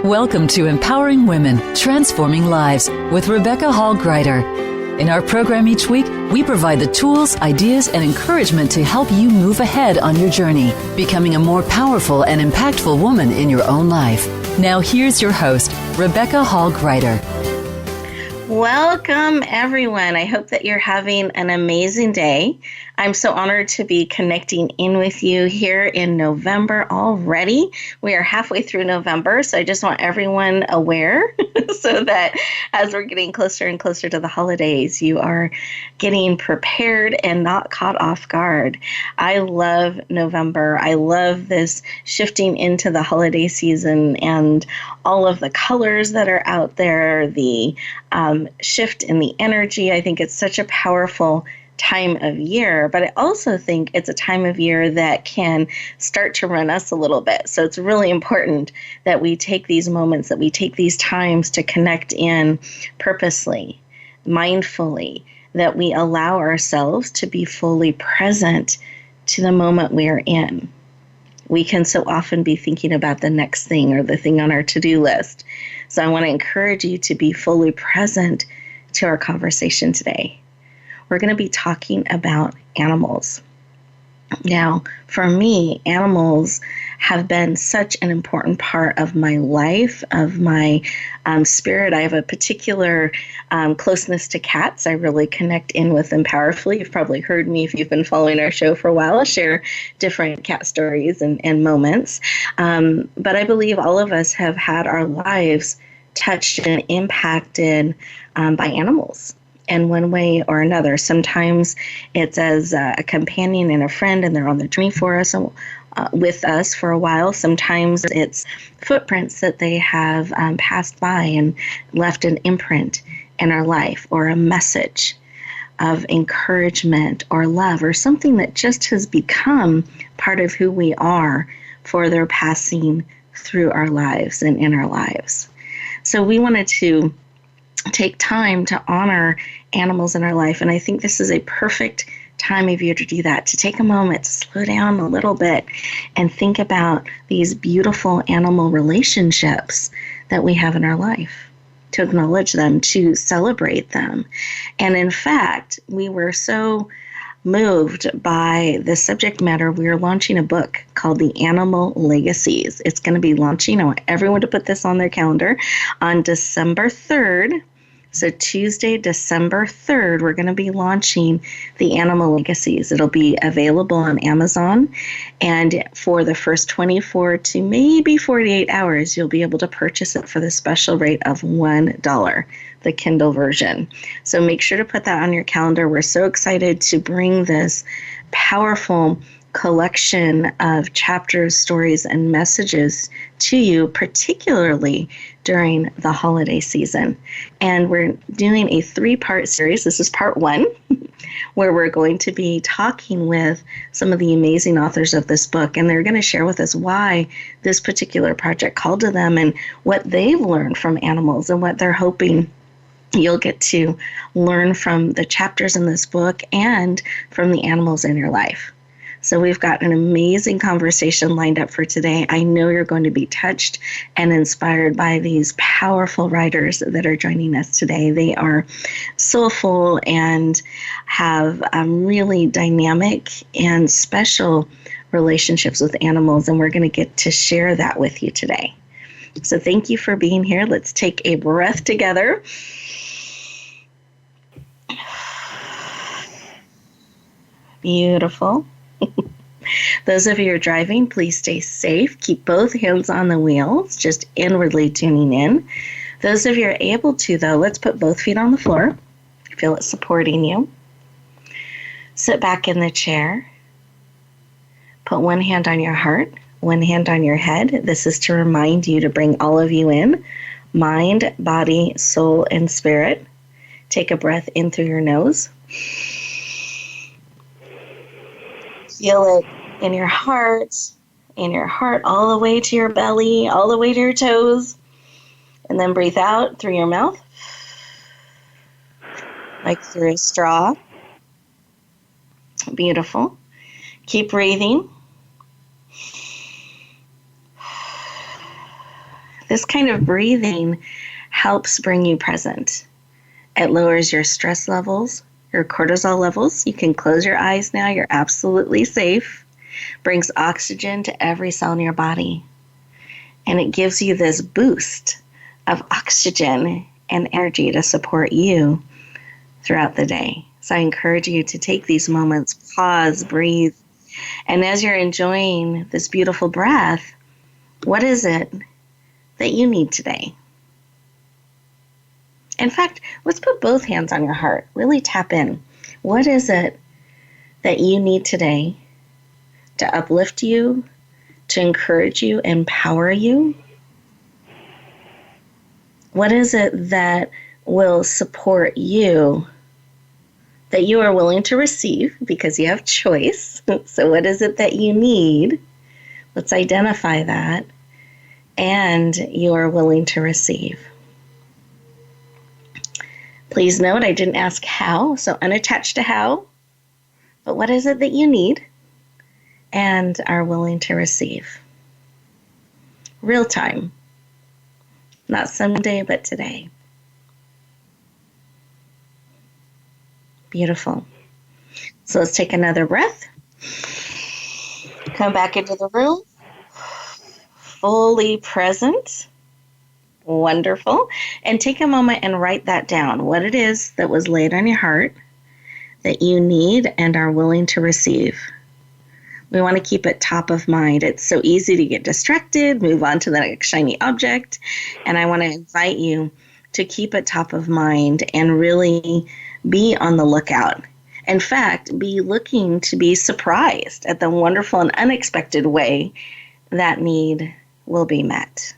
Welcome to Empowering Women, Transforming Lives with Rebecca Hall-Greider. In our program each week, we provide the tools, ideas, and encouragement to help you move ahead on your journey, becoming a more powerful and impactful woman in your own life. Now here's your host, Rebecca Hall-Greider. Welcome, everyone. I hope that you're having an amazing day. I'm so honored to be connecting in with you here in November already. We are halfway through November, so I just want everyone aware so that as we're getting closer and closer to the holidays, you are getting prepared and not caught off guard. I love November. I love this shifting into the holiday season and all of the colors that are out there, the shift in the energy. I think it's such a powerful time of year, but I also think it's a time of year that can start to run us a little bit. So it's really important that we take these moments, that we take these times to connect in purposely, mindfully, that we allow ourselves to be fully present to the moment we're in. We can so often be thinking about the next thing or the thing on our to-do list. So I want to encourage you to be fully present to our conversation today. We're going to be talking about animals. Now, for me, animals have been such an important part of my life, of my spirit. I have a particular closeness to cats. I really connect in with them powerfully. You've probably heard me, if you've been following our show for a while, share different cat stories and moments. But I believe all of us have had our lives touched and impacted by animals in one way or another. Sometimes it's as a companion and a friend, and they're on the journey for us, with us for a while. Sometimes it's footprints that they have passed by and left an imprint in our life, or a message of encouragement or love, or something that just has become part of who we are for their passing through our lives and in our lives. So we wanted to take time to honor animals in our life. And I think this is a perfect time of year to do that, to take a moment to slow down a little bit and think about these beautiful animal relationships that we have in our life, to acknowledge them, to celebrate them. And in fact, we were so moved by the subject matter. We are launching a book called The Animal Legacies. It's going to be launching. I want everyone to put this on their calendar on December 3rd. So Tuesday, December 3rd, we're going to be launching The Animal Legacies. It'll be available on Amazon. And for the first 24 to maybe 48 hours, you'll be able to purchase it for the special rate of $1, the Kindle version. So make sure to put that on your calendar. We're so excited to bring this powerful collection of chapters, stories, and messages to you, particularly during the holiday season. And we're doing a 3-part series. This is part 1, where we're going to be talking with some of the amazing authors of this book, and they're going to share with us why this particular project called to them and what they've learned from animals and what they're hoping you'll get to learn from the chapters in this book and from the animals in your life. So we've got an amazing conversation lined up for today. I know you're going to be touched and inspired by these powerful writers that are joining us today. They are soulful and have really dynamic and special relationships with animals, and we're going to get to share that with you today. So thank you for being here. Let's take a breath together. Beautiful. Those of you who are driving, please stay safe. Keep both hands on the wheels, just inwardly tuning in. Those of you who are able to, though, let's put both feet on the floor. Feel it supporting you. Sit back in the chair. Put one hand on your heart, one hand on your head. This is to remind you to bring all of you in, mind, body, soul, and spirit. Take a breath in through your nose. Feel it in your heart, all the way to your belly, all the way to your toes. And then breathe out through your mouth, like through a straw. Beautiful. Keep breathing. This kind of breathing helps bring you present. It lowers your stress levels, your cortisol levels. You can close your eyes now. You're absolutely safe. Brings oxygen to every cell in your body. And it gives you this boost of oxygen and energy to support you throughout the day. So I encourage you to take these moments, pause, breathe. And as you're enjoying this beautiful breath, what is it that you need today? In fact, let's put both hands on your heart. Really tap in. What is it that you need today to uplift you, to encourage you, empower you? What is it that will support you, that you are willing to receive because you have choice? So what is it that you need? Let's identify that. And you are willing to receive. Please note, I didn't ask how, so unattached to how, but what is it that you need and are willing to receive? Real time. Not someday, but today. Beautiful. So let's take another breath. Come back into the room. Fully present. Wonderful. And take a moment and write that down. What it is that was laid on your heart that you need and are willing to receive. We want to keep it top of mind. It's so easy to get distracted, move on to the next shiny object. And I want to invite you to keep it top of mind and really be on the lookout. In fact, be looking to be surprised at the wonderful and unexpected way that need will be met.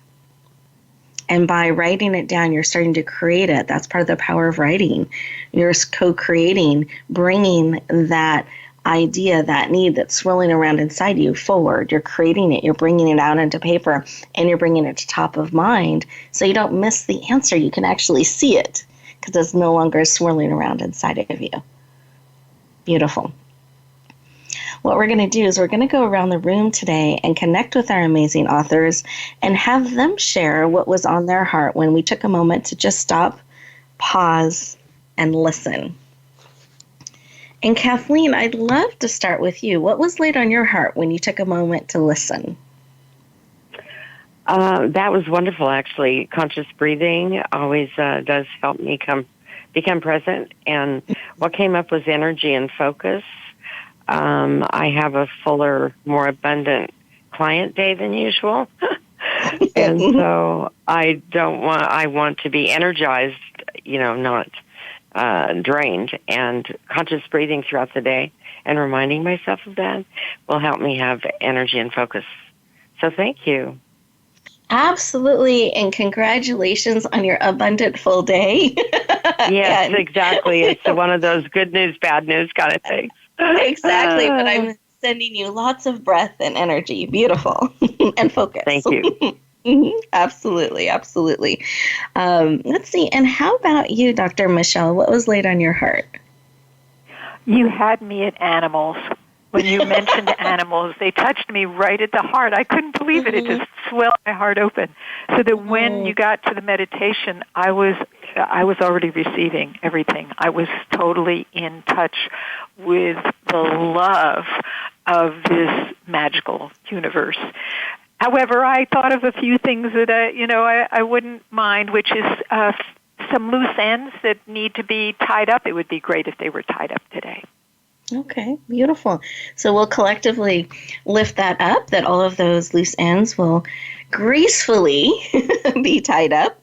And by writing it down, you're starting to create it. That's part of the power of writing. You're co-creating, bringing that idea, that need that's swirling around inside you forward. You're creating it. You're bringing it out into paper, and you're bringing it to top of mind so you don't miss the answer. You can actually see it because it's no longer swirling around inside of you. Beautiful. What we're going to do is we're going to go around the room today and connect with our amazing authors and have them share what was on their heart when we took a moment to just stop, pause, and listen. And Kathleen, I'd love to start with you. What was laid on your heart when you took a moment to listen? That was wonderful, actually. Conscious breathing always does help me become present. And what came up was energy and focus. I have a fuller, more abundant client day than usual. And so I want to be energized, not drained. And conscious breathing throughout the day and reminding myself of that will help me have energy and focus. So thank you. Absolutely, and congratulations on your abundant full day. Yes, exactly. It's one of those good news, bad news kind of things. Exactly, but I'm sending you lots of breath and energy. Beautiful. And focus. Thank you. Absolutely, absolutely. Let's see, and how about you, Dr. Michelle? What was laid on your heart? You had me at animals. When you mentioned animals, they touched me right at the heart. I couldn't believe it. It just swelled my heart open. So that when you got to the meditation, I was already receiving everything. I was totally in touch with the love of this magical universe. However, I thought of a few things that I wouldn't mind, which is some loose ends that need to be tied up. It would be great if they were tied up today. Okay, beautiful. So we'll collectively lift that up, that all of those loose ends will gracefully be tied up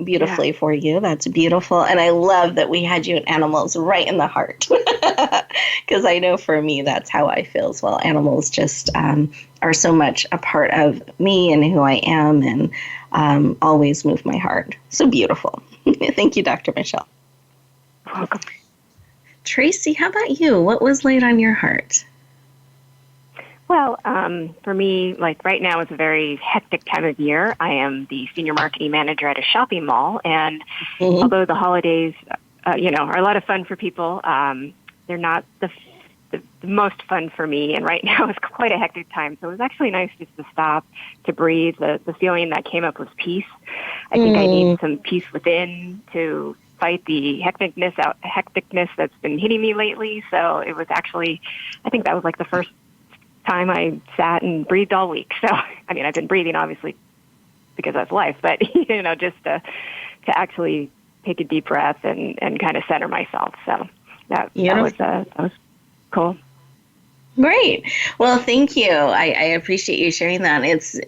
beautifully for you. That's beautiful. And I love that we had you at animals right in the heart, because I know for me, that's how I feel as well. Animals just are so much a part of me and who I am, and always move my heart. So beautiful. Thank you, Dr. Michelle. Welcome. Tracy, how about you? What was laid on your heart? Well, for me, like right now is a very hectic time of year. I am the senior marketing manager at a shopping mall, and although the holidays, are a lot of fun for people, they're not the the most fun for me. And right now it's quite a hectic time. So it was actually nice just to stop, to breathe. The feeling that came up was peace. I think I need some peace within to fight the hecticness that's been hitting me lately. So it was actually, I think that was like the first time I sat and breathed all week. So, I mean, I've been breathing obviously because that's life, but, just to actually take a deep breath and kind of center myself. So that was cool. Great. Well, thank you. I appreciate you sharing that. It's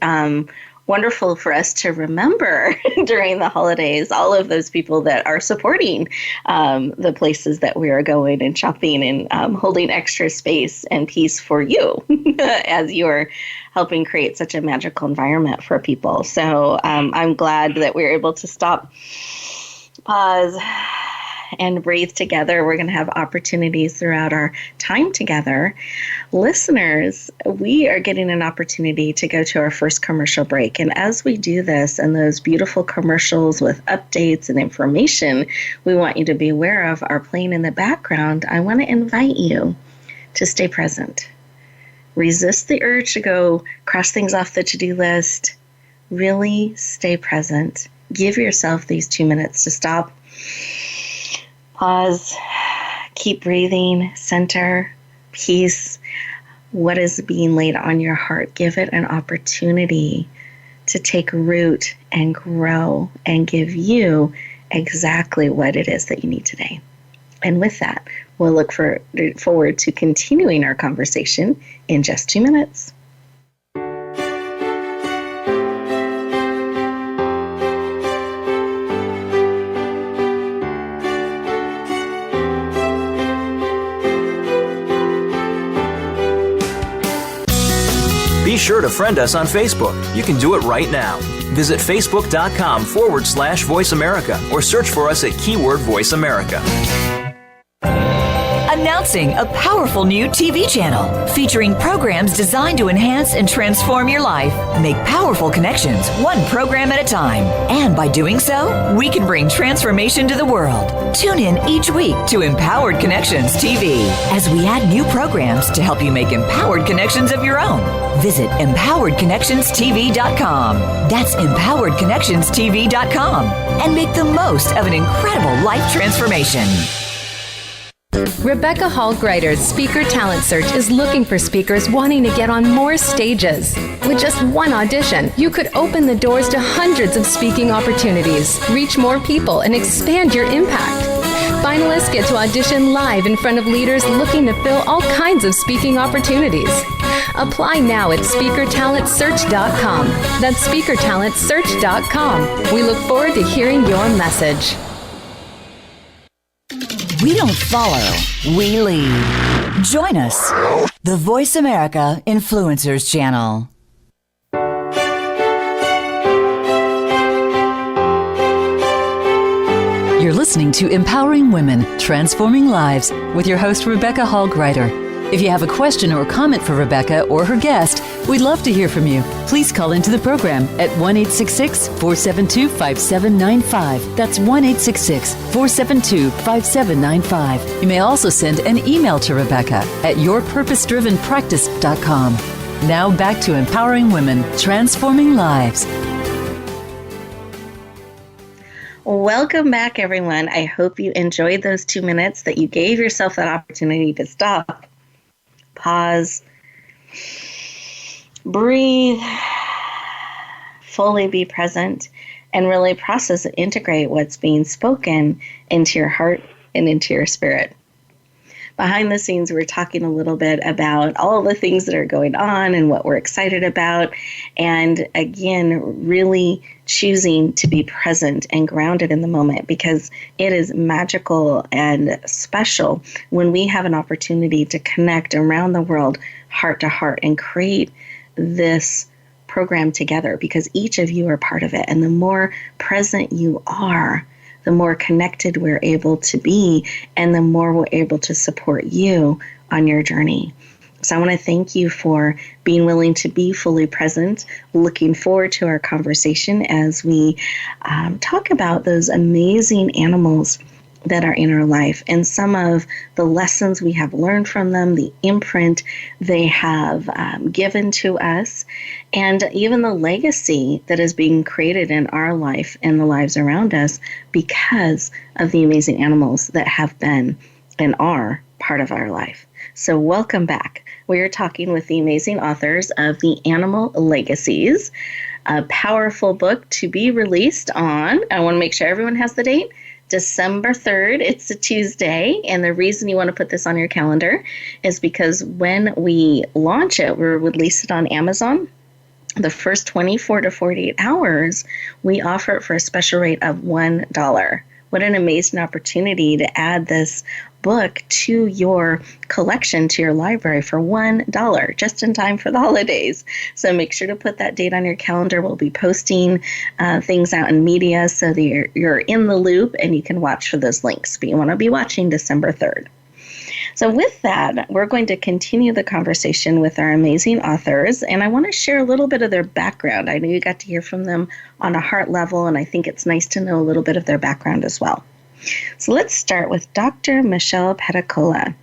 wonderful for us to remember during the holidays all of those people that are supporting the places that we are going and shopping and holding extra space and peace for you as you're helping create such a magical environment for people. So I'm glad that we're able to stop, pause, and breathe together. We're going to have opportunities throughout our time together. Listeners, we are getting an opportunity to go to our first commercial break. And as we do this and those beautiful commercials with updates and information we want you to be aware of are playing in the background, I want to invite you to stay present. Resist the urge to go cross things off the to-do list. Really stay present. Give yourself these 2 minutes to stop, pause, keep breathing, center, peace. What is being laid on your heart? Give it an opportunity to take root and grow and give you exactly what it is that you need today. And with that, we'll look forward to continuing our conversation in just 2 minutes. Be sure to friend us on Facebook. You can do it right now. Visit facebook.com/Voice America or search for us at keyword Voice America. Announcing a powerful new TV channel featuring programs designed to enhance and transform your life. Make powerful connections, one program at a time. And by doing so, we can bring transformation to the world. Tune in each week to Empowered Connections TV as we add new programs to help you make empowered connections of your own. Visit empoweredconnectionstv.com. That's empoweredconnectionstv.com. And make the most of an incredible life transformation. Rebecca Hall-Greider's Speaker Talent Search is looking for speakers wanting to get on more stages. With just one audition, you could open the doors to hundreds of speaking opportunities, reach more people, and expand your impact. Finalists get to audition live in front of leaders looking to fill all kinds of speaking opportunities. Apply now at speakertalentsearch.com. That's speakertalentsearch.com. We look forward to hearing your message. We don't follow, we lead. Join us, the Voice America Influencers Channel. You're listening to Empowering Women, Transforming Lives with your host, Rebecca Hall-Greider. If you have a question or comment for Rebecca or her guest, we'd love to hear from you. Please call into the program at 1-866-472-5795. That's 1-866-472-5795. You may also send an email to Rebecca at yourpurposedrivenpractice.com. Now back to Empowering Women, Transforming Lives. Welcome back, everyone. I hope you enjoyed those 2 minutes, that you gave yourself that opportunity to stop, pause, breathe, fully be present, and really process and integrate what's being spoken into your heart and into your spirit. Behind the scenes, we're talking a little bit about all the things that are going on and what we're excited about. And again, really choosing to be present and grounded in the moment, because it is magical and special when we have an opportunity to connect around the world, heart to heart, and create this program together, because each of you are part of it. And the more present you are, the more connected we're able to be, and the more we're able to support you on your journey. So I want to thank you for being willing to be fully present. Looking forward to our conversation as we talk about those amazing animals that are in our life, and some of the lessons we have learned from them, the imprint they have given to us, and even the legacy that is being created in our life and the lives around us because of the amazing animals that have been and are part of our life. So welcome back. We are talking with the amazing authors of The Animal Legacies, a powerful book to be released on, I want to make sure everyone has the date, December 3rd. It's a Tuesday, and the reason you want to put this on your calendar is because when we launch it, we'll release it on Amazon. The first 24 to 48 hours, we offer it for a special rate of $1. What an amazing opportunity to add this book to your collection, to your library for $1, just in time for the holidays. So make sure to put that date on your calendar. We'll be posting things out in media so that you're in the loop and you can watch for those links. But you want to be watching December 3rd. So with that, we're going to continue the conversation with our amazing authors, and I want to share a little bit of their background. I know you got to hear from them on a heart level, and I think it's nice to know a little bit of their background as well. So let's start with Dr. Michelle Petacola.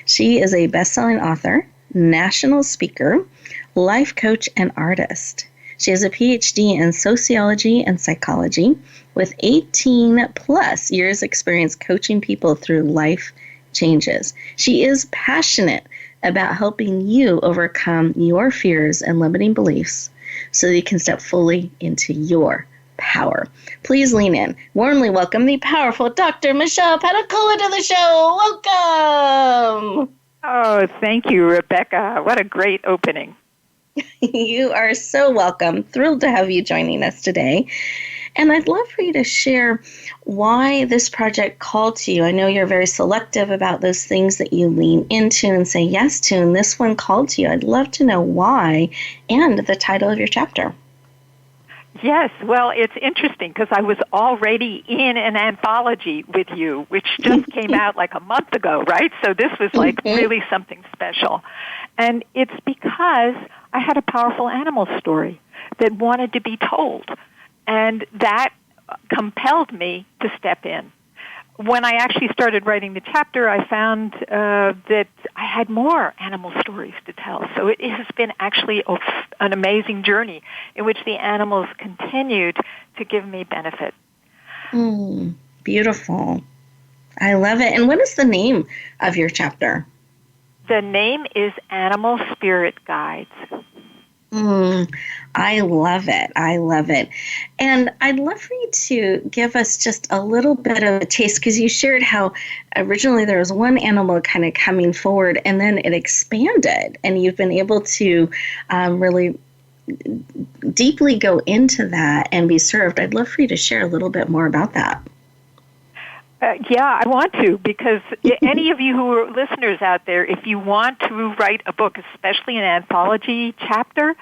She is a best-selling author, national speaker, life coach, and artist. She has a PhD in sociology and psychology with 18 plus years experience coaching people through life changes. She is passionate about helping you overcome your fears and limiting beliefs so that you can step fully into your power. Please lean in. Warmly welcome the powerful Dr. Michelle Petacola to the show. Welcome. Oh, thank you, Rebecca. What a great opening. You are so welcome. Thrilled to have you joining us today. And I'd love for you to share why this project called to you. I know you're very selective about those things that you lean into and say yes to, and this one called to you. I'd love to know why and the title of your chapter. Yes, well, it's interesting because I was already in an anthology with you, which just came out like a month ago, right? So this was like really something special. And it's because I had a powerful animal story that wanted to be told. And that compelled me to step in. When I actually started writing the chapter, I found that I had more animal stories to tell. So it has been actually an amazing journey in which the animals continued to give me benefit. Beautiful. I love it. And what is the name of your chapter? The name is Animal Spirit Guides. I love it. I love it. And I'd love for you to give us just a little bit of a taste, because you shared how originally there was one animal kind of coming forward and then it expanded, and you've been able to really deeply go into that and be served. I'd love for you to share a little bit more about that. Yeah, I want to, because any of you who are listeners out there, if you want to write a book, especially an anthology chapter,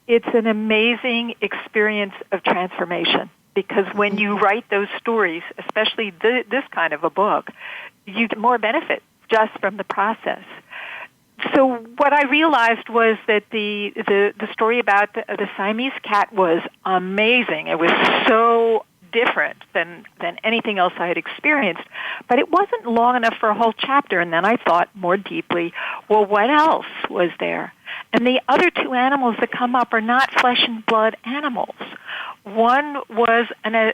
it's an amazing experience of transformation. Because when you write those stories, especially this kind of a book, you get more benefit just from the process. So what I realized was that the story about the Siamese cat was amazing. It was so different than anything else I had experienced. But it wasn't long enough for a whole chapter, and then I thought more deeply, well, what else was there? And the other two animals that come up are not flesh and blood animals. One was a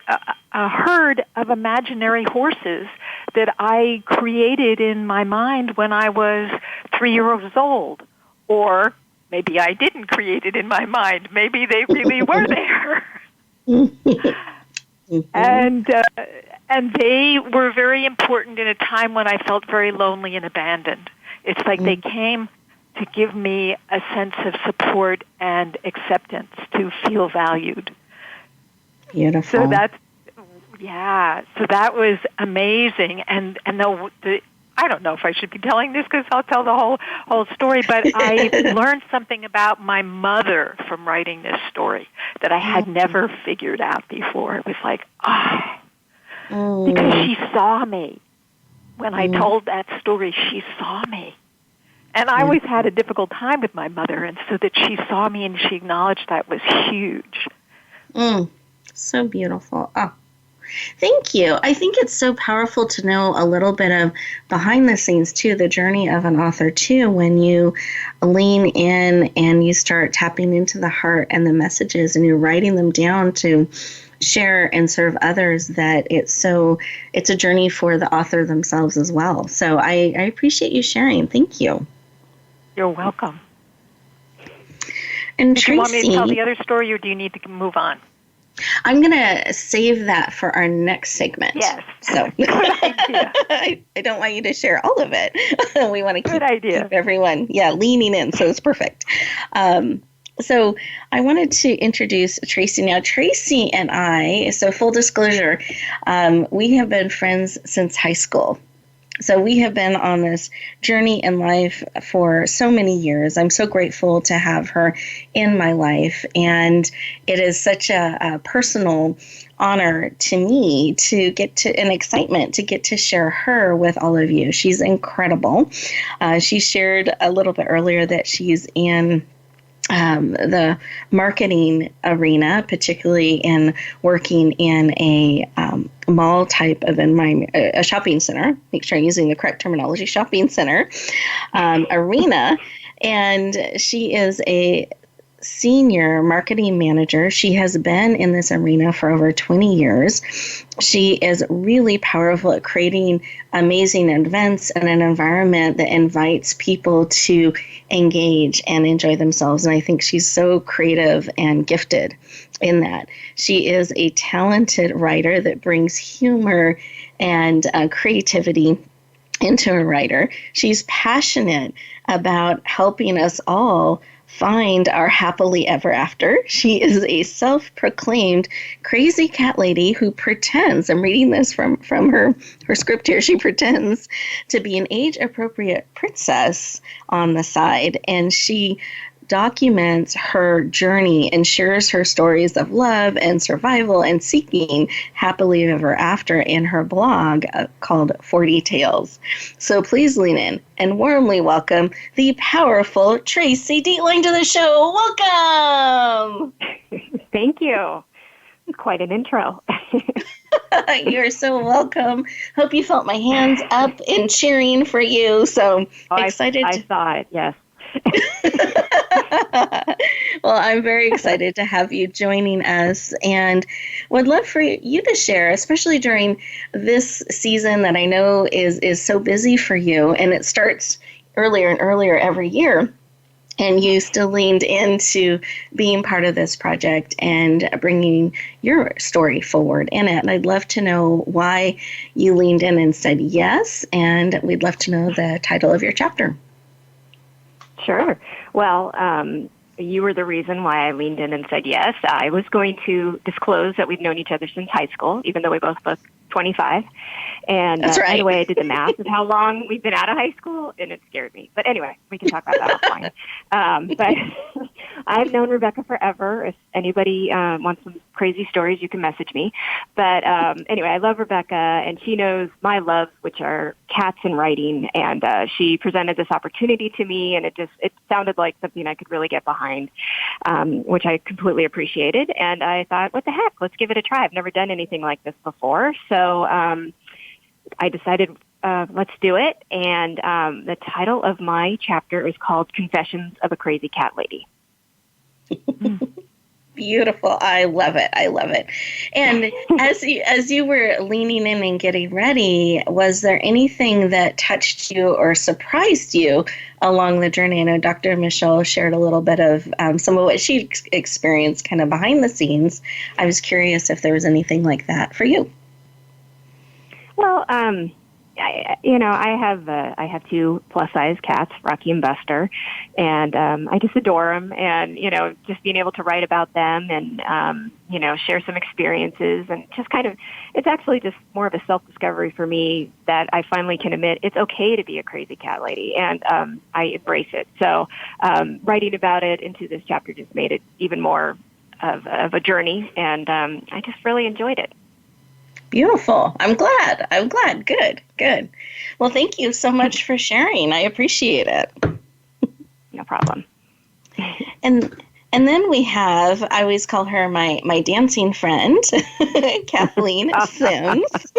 herd of imaginary horses that I created in my mind when I was 3 years old. Or maybe I didn't create it in my mind. Maybe they really were there. And they were very important in a time when I felt very lonely and abandoned. It's like they came to give me a sense of support and acceptance, to feel valued. Beautiful. So so that was amazing. And I don't know if I should be telling this because I'll tell the whole story, but I learned something about my mother from writing this story that I had never figured out before. It was like, because she saw me. When I told that story, she saw me. And I always had a difficult time with my mother, and so that she saw me and she acknowledged that was huge. So beautiful. Oh, Thank you. I think it's so powerful to know a little bit of behind the scenes too, the journey of an author too, when you lean in and you start tapping into the heart and the messages and you're writing them down to share and serve others, that it's a journey for the author themselves as well. So I appreciate you sharing. Thank you. You're welcome. And Did Tracy, you want me to tell the other story, or do you need to move on? I'm going to save that for our next segment. Yes. So Good idea. I don't want you to share all of it. We want to keep everyone, leaning in. So it's perfect. So I wanted to introduce Tracy. Now, Tracy and I, so full disclosure, we have been friends since high school. So we have been on this journey in life for so many years. I'm so grateful to have her in my life. And it is such a personal honor to me to get to, an excitement to get to share her with all of you. She's incredible. She shared a little bit earlier that she's in the marketing arena, particularly in working in a mall type of environment, a shopping center, make sure I'm using the correct terminology, shopping center arena. And she is a senior marketing manager. She has been in this arena for over 20 years. She is really powerful at creating amazing events and an environment that invites people to engage and enjoy themselves. And I think she's so creative and gifted in that. She is a talented writer that brings humor and creativity into a writer. She's passionate about helping us all find our happily ever after. She is a self-proclaimed crazy cat lady who pretends, I'm reading this from her script here, she pretends to be an age-appropriate princess on the side, and she documents her journey and shares her stories of love and survival and seeking happily ever after in her blog called 40 Tales. So please lean in and warmly welcome the powerful Tracy Dietling to the show. Welcome! Thank you. Quite an intro. You're so welcome. Hope you felt my hands up in cheering for you. So excited. I saw it, yes. Well, I'm very excited to have you joining us and would love for you to share, especially during this season that I know is so busy for you, and it starts earlier and earlier every year. And you still leaned into being part of this project and bringing your story forward in it. And I'd love to know why you leaned in and said yes, and we'd love to know the title of your chapter. Sure. Well, you were the reason why I leaned in and said yes. I was going to disclose that we've known each other since high school, even though we both look 25. And That's right. By the way, I did the math of how long we've been out of high school, and it scared me. But anyway, we can talk about that offline. But I've known Rebecca forever. If anybody wants some crazy stories, you can message me. But anyway, I love Rebecca, and she knows my loves, which are cats and writing. And she presented this opportunity to me, and it sounded like something I could really get behind, which I completely appreciated. And I thought, what the heck? Let's give it a try. I've never done anything like this before. So I decided, let's do it. And the title of my chapter is called Confessions of a Crazy Cat Lady. Beautiful. I love it. I love it. And as you were leaning in and getting ready, was there anything that touched you or surprised you along the journey? I know Dr. Michelle shared a little bit of some of what she experienced kind of behind the scenes. I was curious if there was anything like that for you. Well, I have two plus-size cats, Rocky and Buster, and I just adore them. And just being able to write about them and share some experiences and just kind of, it's actually just more of a self-discovery for me that I finally can admit it's okay to be a crazy cat lady, and I embrace it. So writing about it into this chapter just made it even more of a journey, and I just really enjoyed it. Beautiful. I'm glad. Good. Well, thank you so much for sharing. I appreciate it. No problem. And And then we have, I always call her my dancing friend, Kathleen Sims.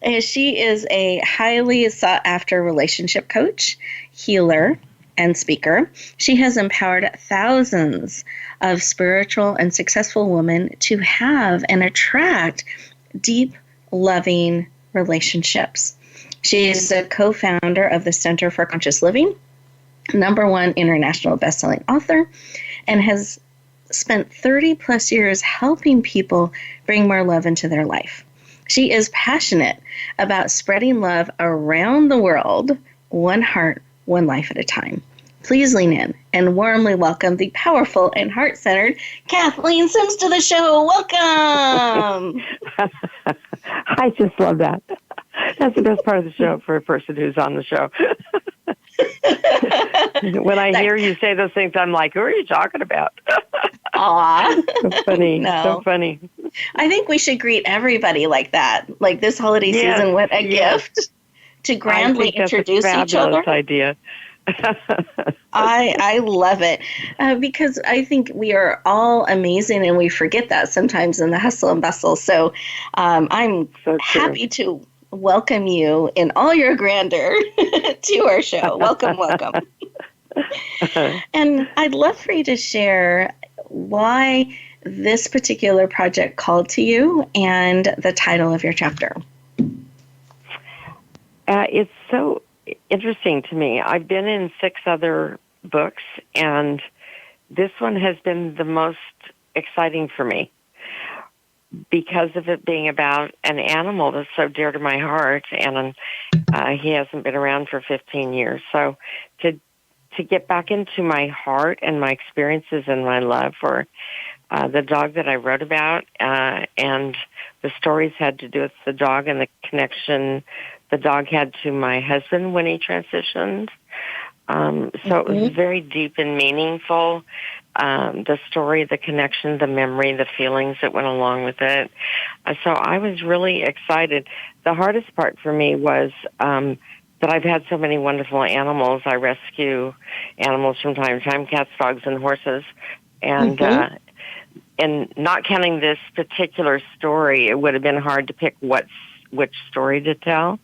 And she is a highly sought after relationship coach, healer, and speaker. She has empowered thousands of spiritual and successful women to have and attract deep, loving relationships. She is a co-founder of the Center for Conscious Living, #1 international best-selling author, and has spent 30 plus years helping people bring more love into their life. She is passionate about spreading love around the world, one heart, one life at a time. Please lean in and warmly welcome the powerful and heart-centered Kathleen Sims to the show. Welcome. I just love that. That's the best part of the show for a person who's on the show. When I hear you say those things, I'm like, who are you talking about? Aw. So funny. No. So funny. I think we should greet everybody like that. Like this holiday season, what a gift to grandly introduce each other. That's a fabulous idea. I love it because I think we are all amazing and we forget that sometimes in the hustle and bustle. So I'm happy to welcome you in all your grandeur to our show. Welcome, welcome. And I'd love for you to share why this particular project called to you and the title of your chapter. It's so interesting to me. I've been in 6 other books, and this one has been the most exciting for me because of it being about an animal that's so dear to my heart, and he hasn't been around for 15 years. So to get back into my heart and my experiences and my love for the dog that I wrote about, and the stories had to do with the dog and the connection the dog had to my husband when he transitioned. So it was very deep and meaningful. The story, the connection, the memory, the feelings that went along with it. So I was really excited. The hardest part for me was that I've had so many wonderful animals. I rescue animals from time to time, cats, dogs, and horses. And not counting this particular story, it would have been hard to pick which story to tell.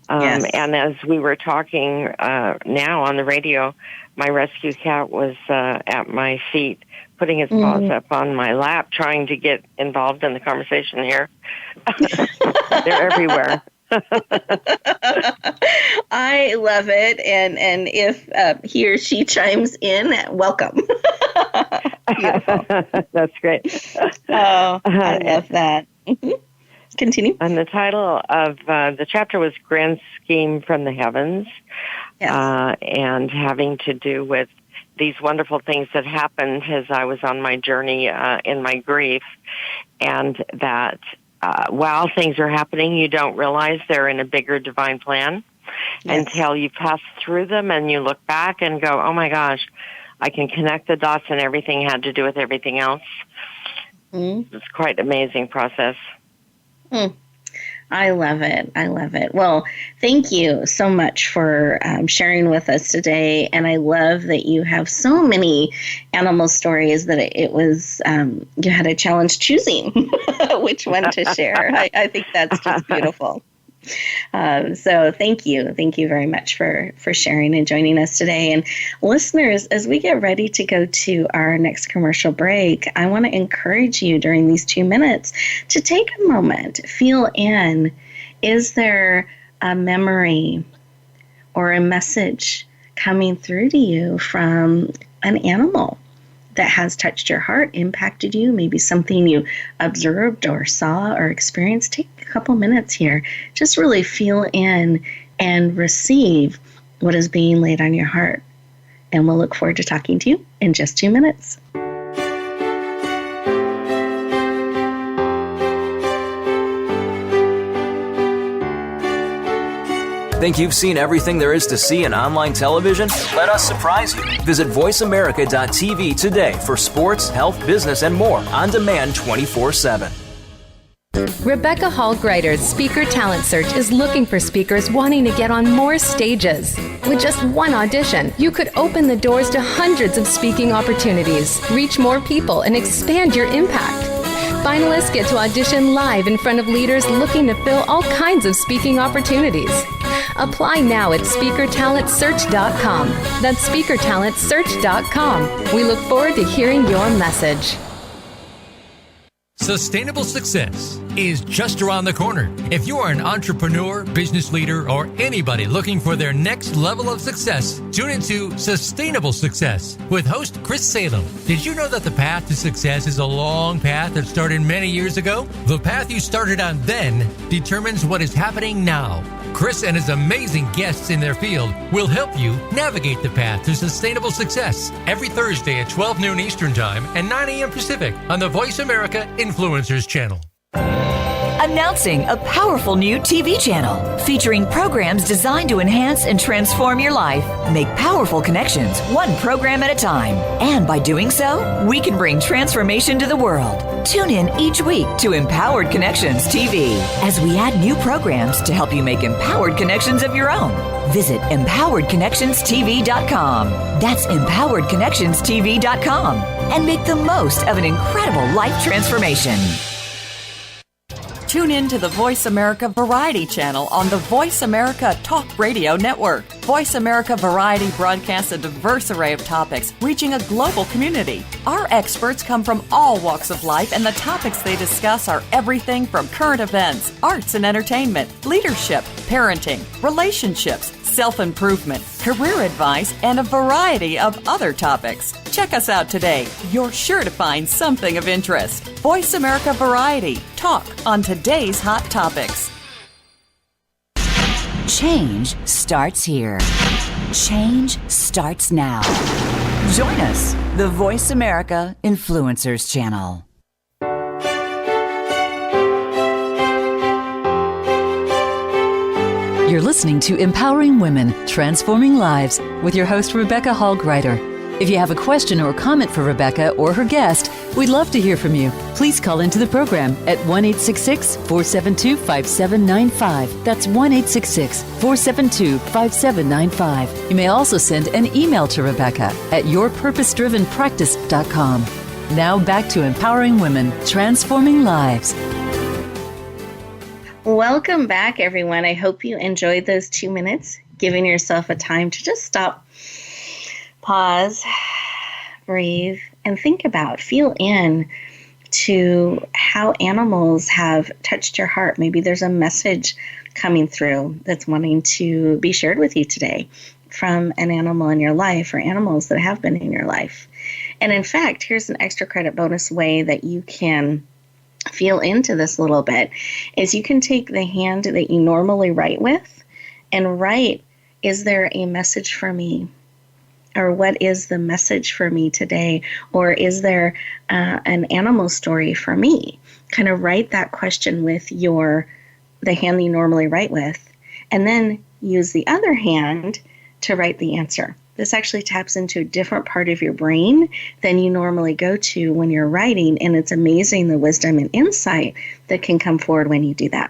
Yes. And as we were talking now on the radio, my rescue cat was at my feet, putting his paws up on my lap, trying to get involved in the conversation here. They're everywhere. I love it. And if he or she chimes in, welcome. Beautiful. That's great. Oh, I love that. Continue. And the title of the chapter was Grand Scheme from the Heavens, and having to do with these wonderful things that happened as I was on my journey in my grief, and that while things are happening, you don't realize they're in a bigger divine plan until you pass through them and you look back and go, oh my gosh, I can connect the dots and everything had to do with everything else. It's quite an amazing process. I love it. I love it. Well, thank you so much for sharing with us today. And I love that you have so many animal stories that it was, you had a challenge choosing which one to share. I think that's just beautiful. So thank you. Thank you very much for sharing and joining us today. And listeners, as we get ready to go to our next commercial break, I want to encourage you during these 2 minutes to take a moment, feel in, is there a memory or a message coming through to you from an animal that has touched your heart, impacted you, maybe something you observed or saw or experienced? Take a couple minutes here. Just really feel in and receive what is being laid on your heart. And we'll look forward to talking to you in just 2 minutes. Think you've seen everything there is to see in online television? Let us surprise you. Visit voiceamerica.tv today for sports, health, business, and more on demand 24/7. Rebecca Hall Greider's Speaker Talent Search is looking for speakers wanting to get on more stages. With just one audition, you could open the doors to hundreds of speaking opportunities, reach more people, and expand your impact. Finalists get to audition live in front of leaders looking to fill all kinds of speaking opportunities. Apply now at speakertalentsearch.com. That's speakertalentsearch.com. We look forward to hearing your message. Sustainable success is just around the corner. If you are an entrepreneur, business leader, or anybody looking for their next level of success, tune into Sustainable Success with host Chris Salem. Did you know that the path to success is a long path that started many years ago? The path you started on then determines what is happening now. Chris and his amazing guests in their field will help you navigate the path to sustainable success every Thursday at 12 noon Eastern Time and 9 a.m. Pacific on the Voice America Influencers Channel. Announcing a powerful new TV channel featuring programs designed to enhance and transform your life. Make powerful connections, one program at a time. And by doing so, we can bring transformation to the world. Tune in each week to Empowered Connections TV as we add new programs to help you make empowered connections of your own. Visit empoweredconnectionstv.com. That's empoweredconnectionstv.com and make the most of an incredible life transformation. Tune in to the Voice America Variety channel on the Voice America Talk Radio Network. Voice America Variety broadcasts a diverse array of topics, reaching a global community. Our experts come from all walks of life, and the topics they discuss are everything from current events, arts and entertainment, leadership, parenting, relationships, self-improvement, career advice, and a variety of other topics. Check us out today. You're sure to find something of interest. Voice America Variety. Talk on today's hot topics. Change starts here. Change starts now. Join us, the Voice America Influencers Channel. You're listening to Empowering Women, Transforming Lives with your host, Rebecca Hall Greider. If you have a question or comment for Rebecca or her guest, we'd love to hear from you. Please call into the program at 1-866-472-5795. That's 1-866-472-5795. You may also send an email to Rebecca at yourpurposedrivenpractice.com. Now back to Empowering Women, Transforming Lives. Welcome back, everyone. I hope you enjoyed those 2 minutes, giving yourself a time to just stop, pause, breathe, and think about, feel in to how animals have touched your heart. Maybe there's a message coming through that's wanting to be shared with you today from an animal in your life or animals that have been in your life. And in fact, here's an extra credit bonus way that you can feel into this a little bit is you can take the hand that you normally write with and write, is there a message for me? Or what is the message for me today? Or is there an animal story for me? Kind of write that question with the hand that you normally write with, and then use the other hand to write the answer. This actually taps into a different part of your brain than you normally go to when you're writing, and it's amazing the wisdom and insight that can come forward when you do that.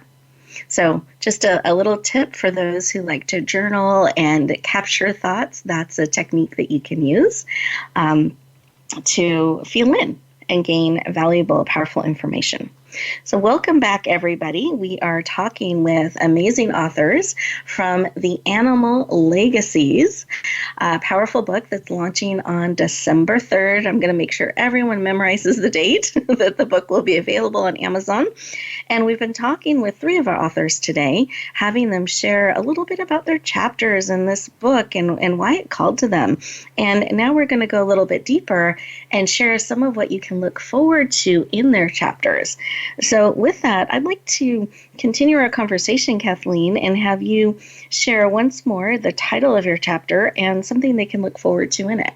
So just a little tip for those who like to journal and capture thoughts. That's a technique that you can use to feel in and gain valuable, powerful information. So welcome back, everybody. We are talking with amazing authors from the Animal Legacies, a powerful book that's launching on December 3rd. I'm going to make sure everyone memorizes the date that the book will be available on Amazon. And we've been talking with 3 of our authors today, having them share a little bit about their chapters in this book and why it called to them. And now we're going to go a little bit deeper and share some of what you can look forward to in their chapters. So with that, I'd like to continue our conversation, Kathleen, and have you share once more the title of your chapter and something they can look forward to in it.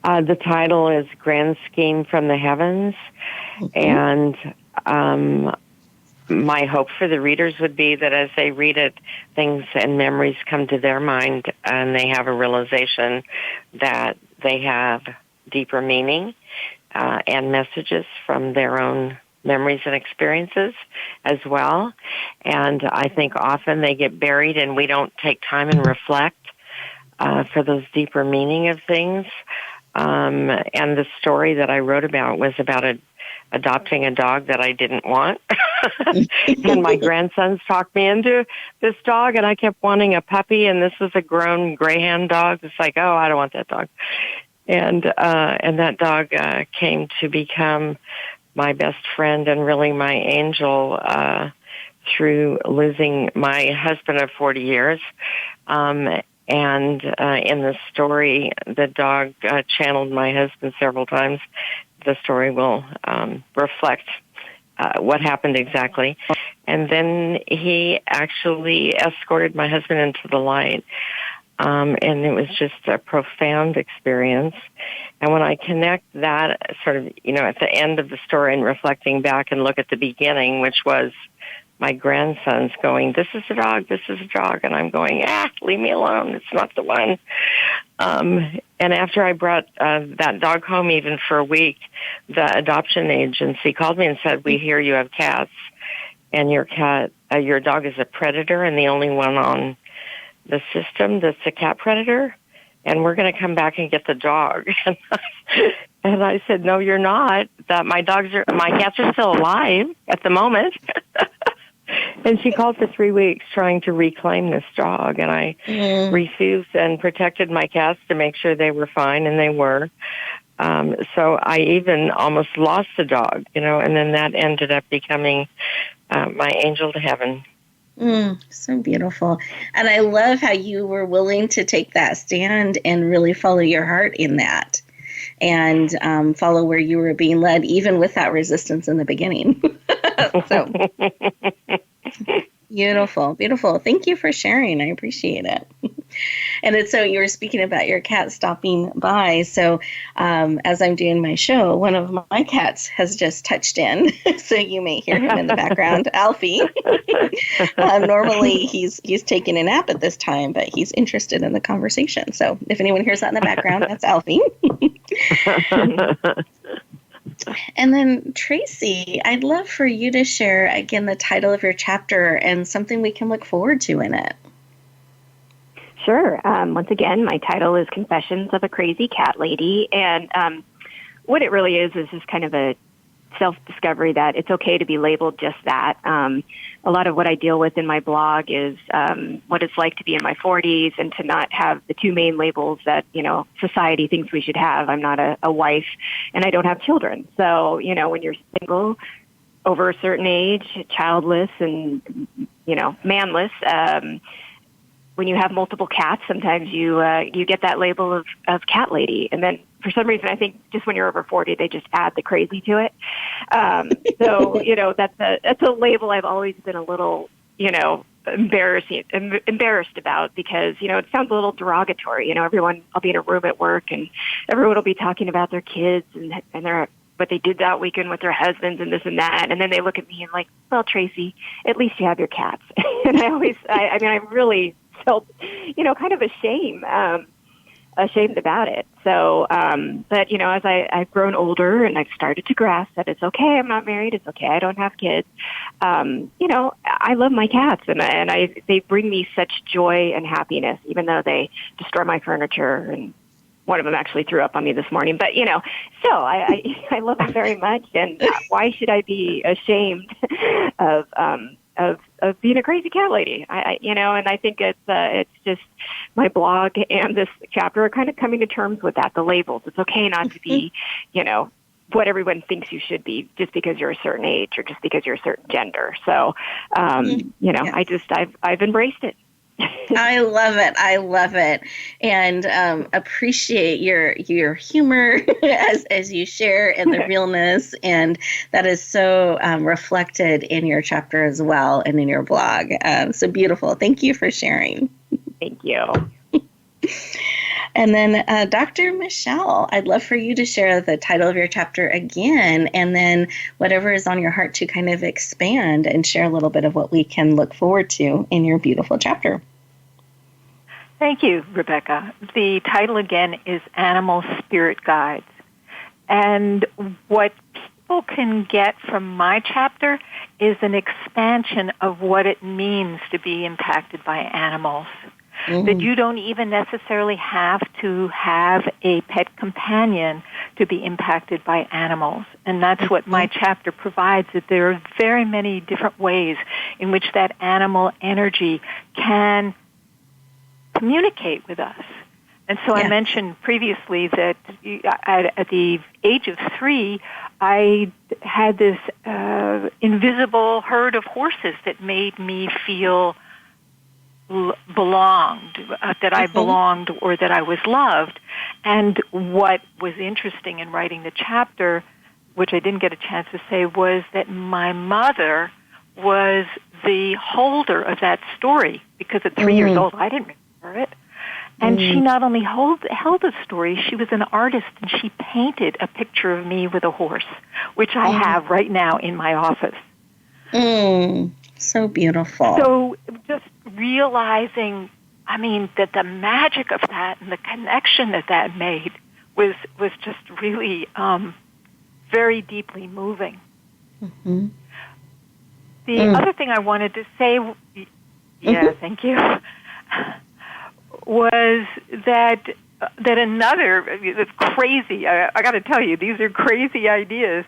The title is Grand Scheme from the Heavens, and my hope for the readers would be that as they read it, things and memories come to their mind, and they have a realization that they have deeper meaning and messages from their own memories and experiences as well. And I think often they get buried and we don't take time and reflect for those deeper meaning of things. And the story that I wrote about was about adopting a dog that I didn't want. And my grandsons talked me into this dog, and I kept wanting a puppy, and this was a grown greyhound dog. It's like, oh, I don't want that dog. And that dog came to become my best friend and really my angel through losing my husband of 40 years. And in the story, the dog channeled my husband several times. The story will reflect what happened exactly. And then he actually escorted my husband into the light. And it was just a profound experience. And when I connect that sort of, at the end of the story and reflecting back and look at the beginning, which was my grandsons going, this is a dog, and I'm going, leave me alone, it's not the one. And after I brought that dog home, even for a week, the adoption agency called me and said, we hear you have cats, and your dog is a predator and the only one on the system that's a cat predator, and we're going to come back and get the dog. And I said, no, you're not. That my cats are still alive at the moment. And she called for 3 weeks trying to reclaim this dog, and I refused and protected my cats to make sure they were fine, and they were. So I even almost lost the dog, and then that ended up becoming my angel to heaven. So beautiful. And I love how you were willing to take that stand and really follow your heart in that, and follow where you were being led, even with that resistance in the beginning. So beautiful, beautiful. Thank you for sharing. I appreciate it. And it's so you were speaking about your cat stopping by. So as I'm doing my show, one of my cats has just touched in. So you may hear him in the background, Alfie. Normally he's taking a nap at this time, but he's interested in the conversation. So if anyone hears that in the background, that's Alfie. And then, Tracy, I'd love for you to share, again, the title of your chapter and something we can look forward to in it. Sure. Once again, my title is Confessions of a Crazy Cat Lady. And what it really is just kind of a self-discovery that it's okay to be labeled just that. A lot of what I deal with in my blog is what it's like to be in my 40s and to not have the two main labels that, society thinks we should have. I'm not a wife, and I don't have children. So, when you're single, over a certain age, childless, and, manless, when you have multiple cats, sometimes you get that label of cat lady. And then for some reason, I think just when you're over 40, they just add the crazy to it. So, that's a label I've always been a little, embarrassed about because, it sounds a little derogatory. Everyone, I'll be in a room at work and everyone will be talking about their kids and what they did that weekend with their husbands and this and that. And then they look at me and like, well, Tracy, at least you have your cats. And I really felt, kind of ashamed about it. So, but, as I've grown older and I've started to grasp that it's okay, I'm not married, it's okay, I don't have kids, I love my cats and they bring me such joy and happiness, even though they destroy my furniture, and one of them actually threw up on me this morning. But, so I love them very much, and why should I be ashamed of being a crazy cat lady? And I think it's just my blog and this chapter are kind of coming to terms with that, the labels. It's okay not to be, what everyone thinks you should be just because you're a certain age or just because you're a certain gender. So, I've embraced it. I love it. I love it. And appreciate your humor as you share, and the realness. And that is so reflected in your chapter as well and in your blog. So beautiful. Thank you for sharing. Thank you. And then Dr. Michelle, I'd love for you to share the title of your chapter again, and then whatever is on your heart to kind of expand and share a little bit of what we can look forward to in your beautiful chapter. Thank you, Rebecca. The title again is Animal Spirit Guides. And what people can get from my chapter is an expansion of what it means to be impacted by animals. That you don't even necessarily have to have a pet companion to be impacted by animals. And that's what my chapter provides, that there are very many different ways in which that animal energy can communicate with us. And so I mentioned previously that at the age of 3, I had this invisible herd of horses that made me feel belonged, that I belonged or that I was loved. And what was interesting in writing the chapter, which I didn't get a chance to say, was that my mother was the holder of that story, because at 3 years old, I didn't remember it. And she not only held the story, she was an artist, and she painted a picture of me with a horse, which I have right now in my office. So beautiful. So just realizing, that the magic of that and the connection that made was just really very deeply moving. The other thing I wanted to say, thank you, was that another, it's crazy, I got to tell you, these are crazy ideas.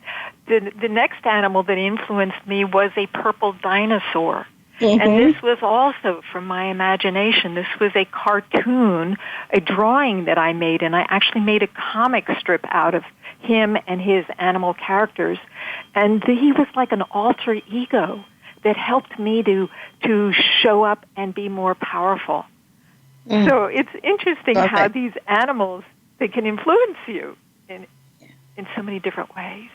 The next animal that influenced me was a purple dinosaur. And this was also from my imagination. This was a cartoon, a drawing that I made, and I actually made a comic strip out of him and his animal characters. And he was like an alter ego that helped me to show up and be more powerful. So it's interesting how these animals, they can influence you in so many different ways.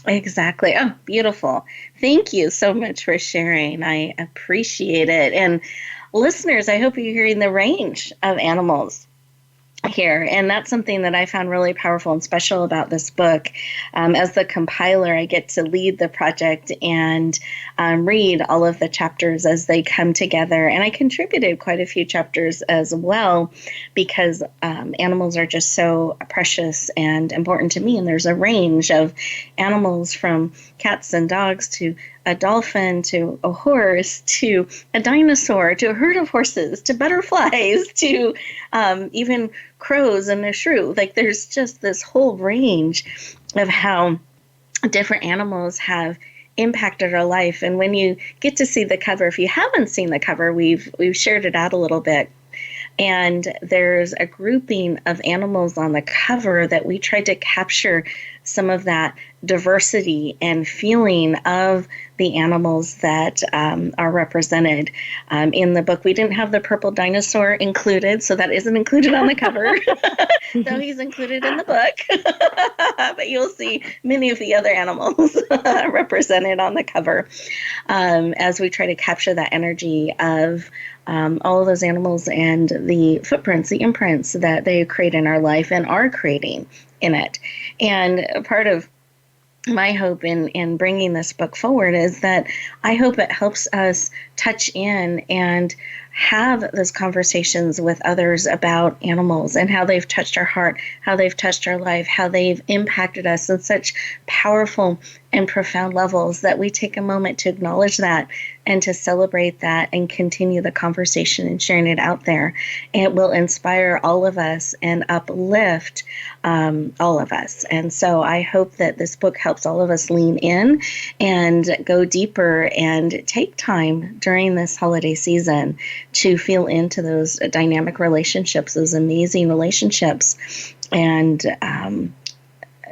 Exactly. Oh, beautiful. Thank you so much for sharing. I appreciate it. And listeners, I hope you're hearing the range of animals here. And that's something that I found really powerful and special about this book. As the compiler, I get to lead the project and read all of the chapters as they come together. And I contributed quite a few chapters as well, because animals are just so precious and important to me. And there's a range of animals, from cats and dogs to a dolphin to a horse to a dinosaur to a herd of horses to butterflies to even crows and a shrew. Like, there's just this whole range of how different animals have impacted our life. And when you get to see the cover, if you haven't seen the cover, we've shared it out a little bit. And there's a grouping of animals on the cover that we tried to capture some of that diversity and feeling of the animals that are represented in the book. We didn't have the purple dinosaur included, so that isn't included on the cover, though he's included in the book. But you'll see many of the other animals represented on the cover as we try to capture that energy of all of those animals and the footprints, the imprints that they create in our life and are creating in it. And part of my hope in bringing this book forward is that I hope it helps us touch in and have those conversations with others about animals and how they've touched our heart, how they've touched our life, how they've impacted us in such powerful and profound levels, that we take a moment to acknowledge that and to celebrate that and continue the conversation and sharing it out there. It will inspire all of us and uplift all of us. And so I hope that this book helps all of us lean in and go deeper and take time during this holiday season to feel into those dynamic relationships, those amazing relationships, and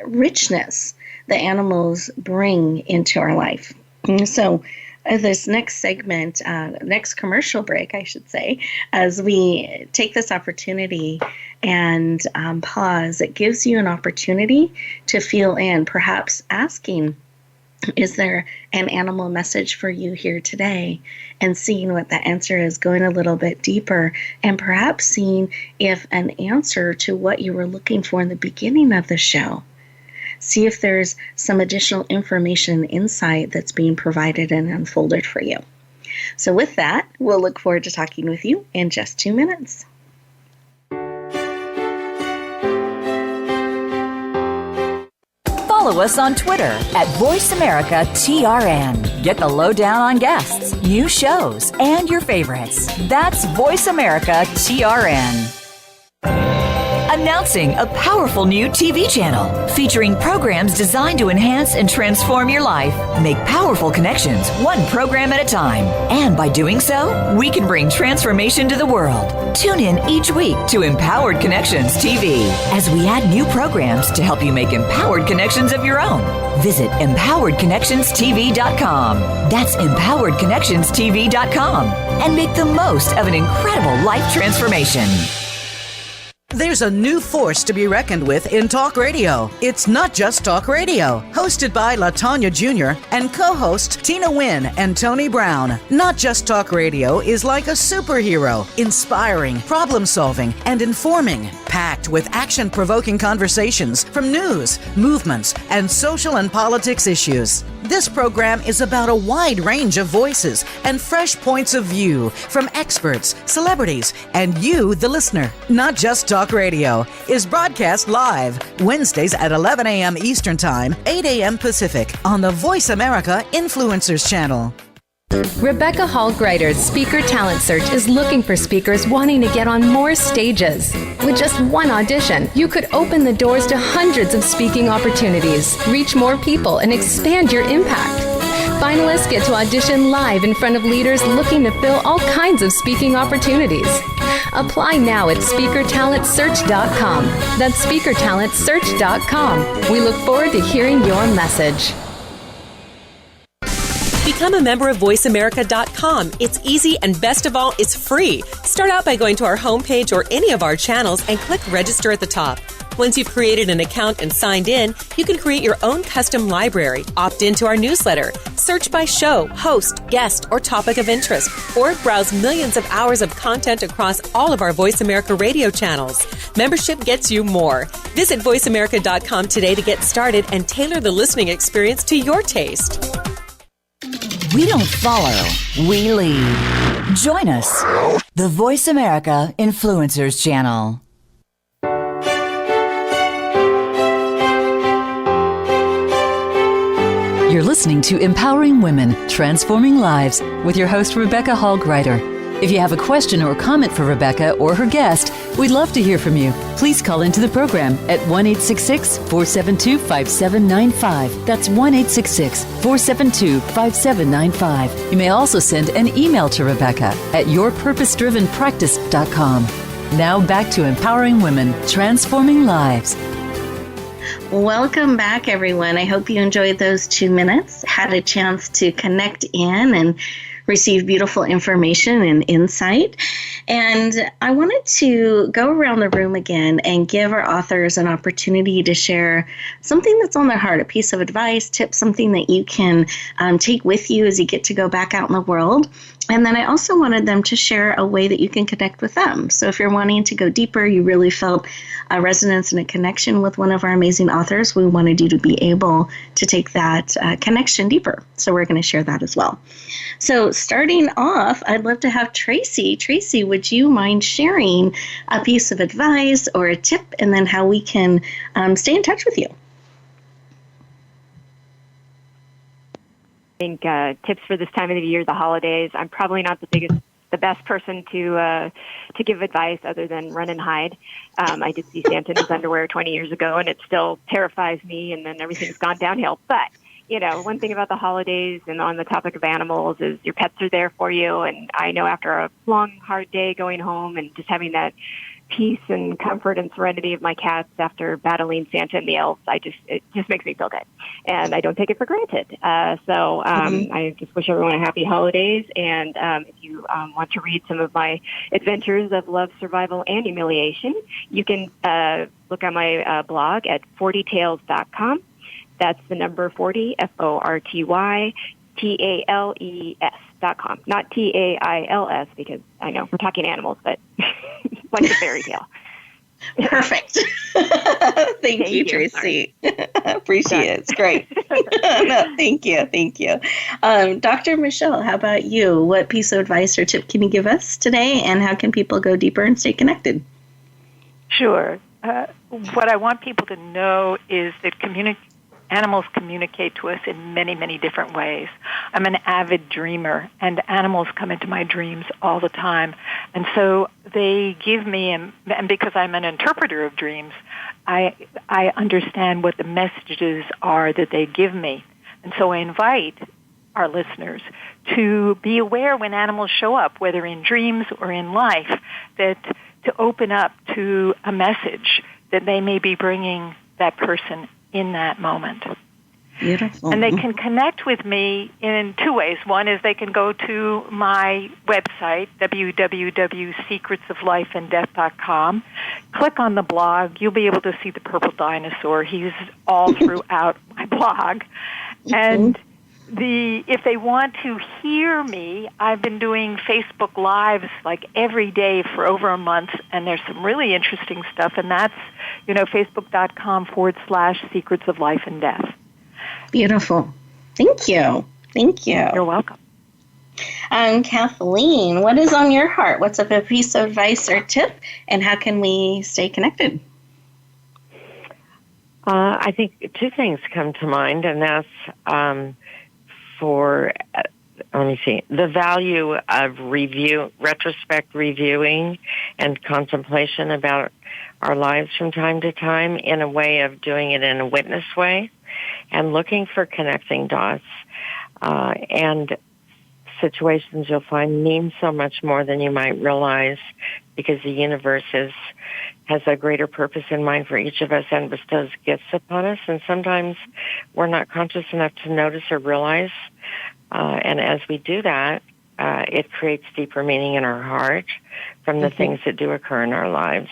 richness the animals bring into our life. So this next segment, next commercial break, I should say, as we take this opportunity and pause, it gives you an opportunity to feel in, perhaps asking, is there an animal message for you here today? And seeing what the answer is, going a little bit deeper, and perhaps seeing if an answer to what you were looking for in the beginning of the show. See if there's some additional information, insight that's being provided and unfolded for you. So with that, we'll look forward to talking with you in just 2 minutes. follow us on Twitter at VoiceAmericaTRN. Get the lowdown on guests, new shows, and your favorites. That's VoiceAmericaTRN. Announcing a powerful new TV channel featuring programs designed to enhance and transform your life. Make powerful connections, one program at a time. And by doing so, we can bring transformation to the world. Tune in each week to Empowered Connections TV as we add new programs to help you make empowered connections of your own. Visit empoweredconnectionstv.com. That's empoweredconnectionstv.com. And make the most of an incredible life transformation. There's a new force to be reckoned with in talk radio. It's Not Just Talk Radio, hosted by LaTanya Jr. and co-hosts Tina Wynn and Tony Brown. Not Just Talk Radio is like a superhero, inspiring, problem-solving, and informing, packed with action-provoking conversations from news, movements, and social and politics issues. This program is about a wide range of voices and fresh points of view from experts, celebrities, and you, the listener. Not Just Talk Radio is broadcast live Wednesdays at 11 a.m. Eastern Time, 8 a.m. Pacific on the Voice America Influencers Channel. Rebecca Hall-Griter's Speaker Talent Search is looking for speakers wanting to get on more stages. With just one audition, you could open the doors to hundreds of speaking opportunities, reach more people, and expand your impact. Finalists get to audition live in front of leaders looking to fill all kinds of speaking opportunities. Apply now at SpeakerTalentSearch.com. That's SpeakerTalentSearch.com. We look forward to hearing your message. Become a member of VoiceAmerica.com. It's easy, and best of all, it's free. Start out by going to our homepage or any of our channels and click Register at the top. Once you've created an account and signed in, you can create your own custom library, opt into our newsletter, search by show, host, guest, or topic of interest, or browse millions of hours of content across all of our Voice America radio channels. Membership gets you more. Visit VoiceAmerica.com today to get started and tailor the listening experience to your taste. We don't follow, we lead. Join us, the Voice America Influencers Channel. You're listening to Empowering Women, Transforming Lives with your host, Rebecca Hall-Griter. If you have a question or comment for Rebecca or her guest, we'd love to hear from you. Please call into the program at 1-866-472-5795. That's 1-866-472-5795. You may also send an email to Rebecca at yourpurposedrivenpractice.com. Now back to Empowering Women, Transforming Lives. Welcome back, everyone. I hope you enjoyed those 2 minutes, had a chance to connect in and receive beautiful information and insight. And I wanted to go around the room again and give our authors an opportunity to share something that's on their heart, a piece of advice, tip, something that you can take with you as you get to go back out in the world. And then I also wanted them to share a way that you can connect with them. So if you're wanting to go deeper, you really felt a resonance and a connection with one of our amazing authors, we wanted you to be able to take that connection deeper. So we're going to share that as well. So starting off, I'd love to have Tracy. Tracy, would you mind sharing a piece of advice or a tip, and then how we can stay in touch with you? I think tips for this time of the year, the holidays. I'm probably not the best person to give advice other than run and hide. I did see Santa in his underwear 20 years ago, and it still terrifies me, and then everything's gone downhill. But, you know, one thing about the holidays and on the topic of animals is your pets are there for you. And I know after a long, hard day going home and just having that peace and comfort and serenity of my cats after battling Santa and the elves, it just makes me feel good. And I don't take it for granted. I just wish everyone a happy holidays. And if you want to read some of my adventures of love, survival, and humiliation, you can look on my blog at 40tales.com. That's the number 40, FORTY, TALES.com. Not TAILS, because I know we're talking animals, but like a fairy tale. Perfect. Thank you, Tracy. Appreciate it. It's great. No, thank you. Thank you. Dr. Michelle, how about you? What piece of advice or tip can you give us today, and how can people go deeper and stay connected? Sure. What I want people to know is that animals communicate to us in many, many different ways. I'm an avid dreamer, and animals come into my dreams all the time. And so they give me, and because I'm an interpreter of dreams, I understand what the messages are that they give me. And so I invite our listeners to be aware when animals show up, whether in dreams or in life, that to open up to a message that they may be bringing that person in that moment. Beautiful. And they can connect with me in two ways. One is they can go to my website, www.secretsoflifeanddeath.com. Click on the blog. You'll be able to see the purple dinosaur. He's all throughout my blog. And if they want to hear me, I've been doing Facebook Lives like every day for over a month, and there's some really interesting stuff, and that's, facebook.com/Secrets of Life and Death. Beautiful. Thank you. Thank you. You're welcome. Kathleen, what is on your heart? What's a piece of advice or tip, and how can we stay connected? I think two things come to mind, and that's the value of retrospect reviewing and contemplation about our lives from time to time in a way of doing it in a witness way and looking for connecting dots and situations you'll find mean so much more than you might realize because the universe has a greater purpose in mind for each of us and bestows gifts upon us, and sometimes we're not conscious enough to notice or realize. And as we do that, it creates deeper meaning in our heart from the things that do occur in our lives.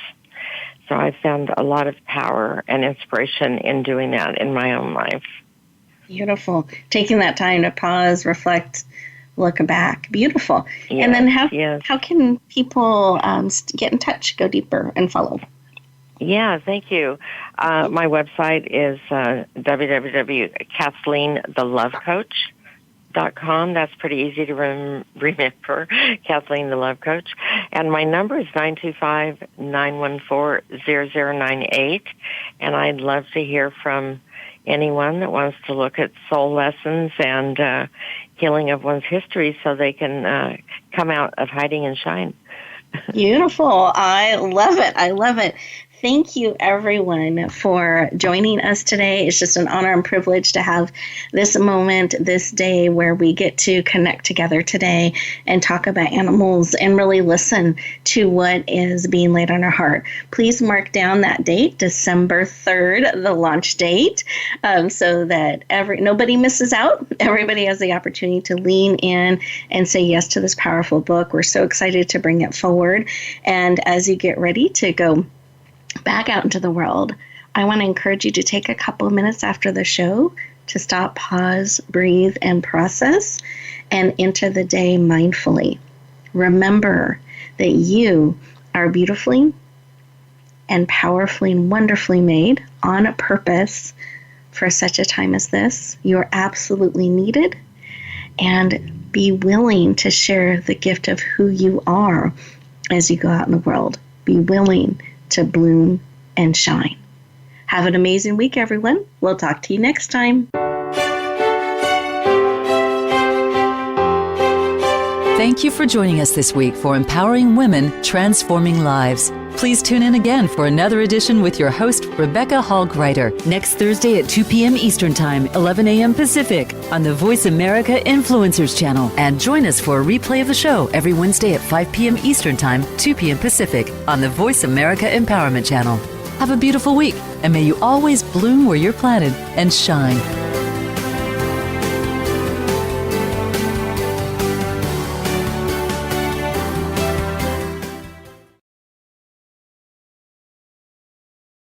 So I've found a lot of power and inspiration in doing that in my own life. Beautiful. Taking that time to pause, reflect, look back. Beautiful. Yes, and then how can people get in touch, go deeper, and follow? Yeah, thank you. My website is www.KathleenTheLoveCoach.com. That's pretty easy to remember, Kathleen the Love Coach. And my number is 925-914-0098. And I'd love to hear from anyone that wants to look at soul lessons and healing of one's history so they can come out of hiding and shine. Beautiful. I love it. I love it. Thank you, everyone, for joining us today. It's just an honor and privilege to have this moment, this day where we get to connect together today and talk about animals and really listen to what is being laid on our heart. Please mark down that date, December 3rd, the launch date, so that nobody misses out. Everybody has the opportunity to lean in and say yes to this powerful book. We're so excited to bring it forward. And as you get ready to go back out into the world, I want to encourage you to take a couple of minutes after the show to stop, pause, breathe, and process, and enter the day mindfully. Remember that you are beautifully and powerfully and wonderfully made on purpose for such a time as this. You are absolutely needed, and be willing to share the gift of who you are as you go out in the world. Be willing to bloom and shine. Have an amazing week, everyone. We'll talk to you next time. Thank you for joining us this week for Empowering Women, Transforming Lives. Please tune in again for another edition with your host, Rebecca Hall-Griter, next Thursday at 2 p.m. Eastern Time, 11 a.m. Pacific, on the Voice America Influencers Channel. And join us for a replay of the show every Wednesday at 5 p.m. Eastern Time, 2 p.m. Pacific, on the Voice America Empowerment Channel. Have a beautiful week, and may you always bloom where you're planted and shine.